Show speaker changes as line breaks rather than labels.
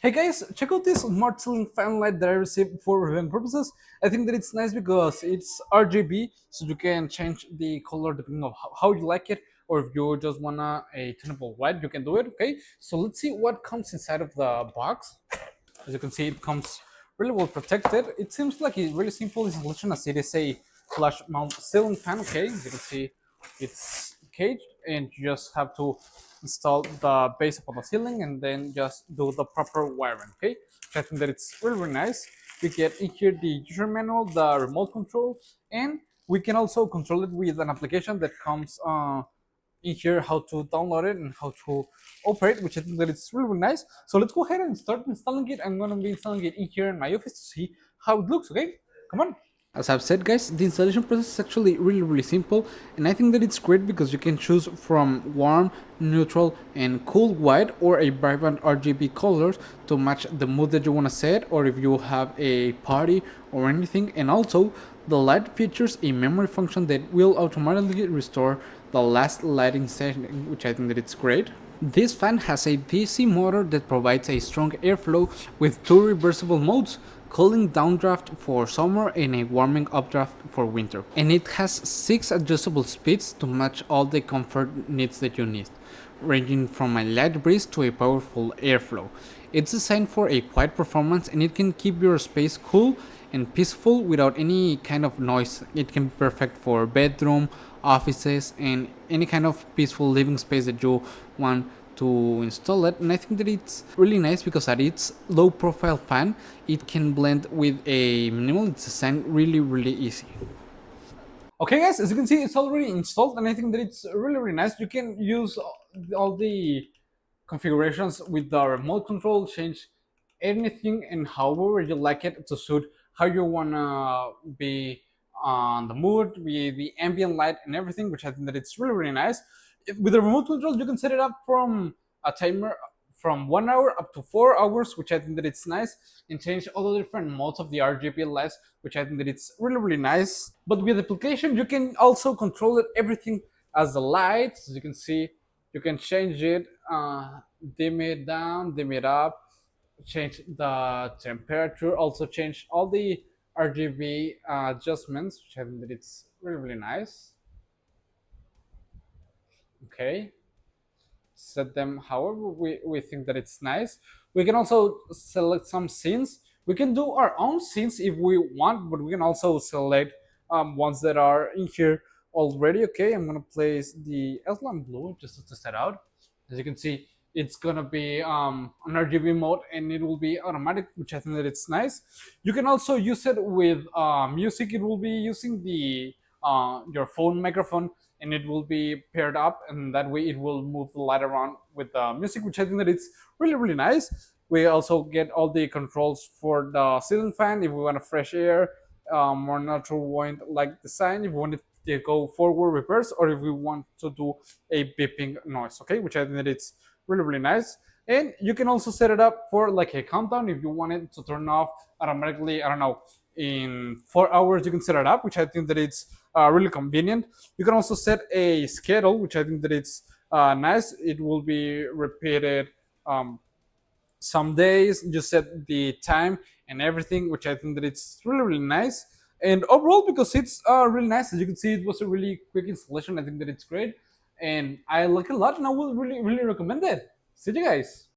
Hey guys, check out this smart ceiling fan light that I received for reviewing purposes. I think that it's nice because it's RGB, so you can change the color depending on how you like it, or if you just wanna a tunable white, you can do it. Okay, so let's see what comes inside of the box. As you can see, it comes really well protected. It seems like a really simple installation as it is a flush mount ceiling fan. Okay, as you can see, it's caged, and you just have to install the base upon the ceiling and then just do the proper wiring. Okay, so I think that it's really, really nice. We get in here the user manual, the remote control, and we can also control it with an application that comes in here how to download it and how to operate, which I think that it's really, really nice. So let's go ahead and start installing it. I'm gonna be installing it in here in my office to see how it looks. Okay, come on. As I've said, guys, the installation process is actually really, really simple, and I think that it's great because you can choose from warm, neutral, and cool white or a vibrant RGB colors to match the mood that you want to set, or if you have a party or anything. And also, the light features a memory function that will automatically restore the last lighting setting, which I think that it's great. This fan has a DC motor that provides a strong airflow with two reversible modes, cooling downdraft for summer and a warming updraft for winter. And it has 6 adjustable speeds to match all the comfort needs that you need, ranging from a light breeze to a powerful airflow. It's designed for a quiet performance and it can keep your space cool and peaceful without any kind of noise. It can be perfect for bedroom, offices, and any kind of peaceful living space that you want to install it. And I think that it's really nice because at its low profile fan, it can blend with a minimalist design really easy. Okay guys, as you can see, it's already installed and I think that it's really nice. You can use all the configurations with the remote control, change anything and however you like it to suit how you wanna be on the mood, with the ambient light and everything, which I think that it's really nice. With the remote control, you can set it up from a timer from 1 hour up to 4 hours, which I think that it's nice, and change all the different modes of the RGB lights, which I think that it's really nice. But with the application, you can also control it everything as the lights. As you can see, you can change it, dim it down, dim it up, change the temperature, also change all the RGB adjustments, which I think that it's really nice. Okay, set them however we think that it's nice. We can also select some scenes. We can do our own scenes if we want, but we can also select ones that are in here already. Okay, I'm gonna place the Island Blue just to test that out. As you can see, it's gonna be an RGB mode and it will be automatic, which I think that it's nice. You can also use it with music. It will be using the your phone microphone and it will be paired up, and that way it will move the light around with the music, which I think that it's really nice. We also get all the controls for the ceiling fan if we want a fresh air, more natural wind like design, if we want it to go forward reverse, or if we want to do a beeping noise. Okay, which I think that it's really nice. And you can also set it up for like a countdown if you want it to turn off automatically. I don't know, in 4 hours you can set it up, which I think that it's really convenient. You can also set a schedule, which I think that it's nice. It will be repeated some days. You set the time and everything, which I think that it's really nice. And overall, because it's really nice, as you can see, it was a really quick installation. I think that it's great, and I like it a lot, and I will really recommend it. See you guys.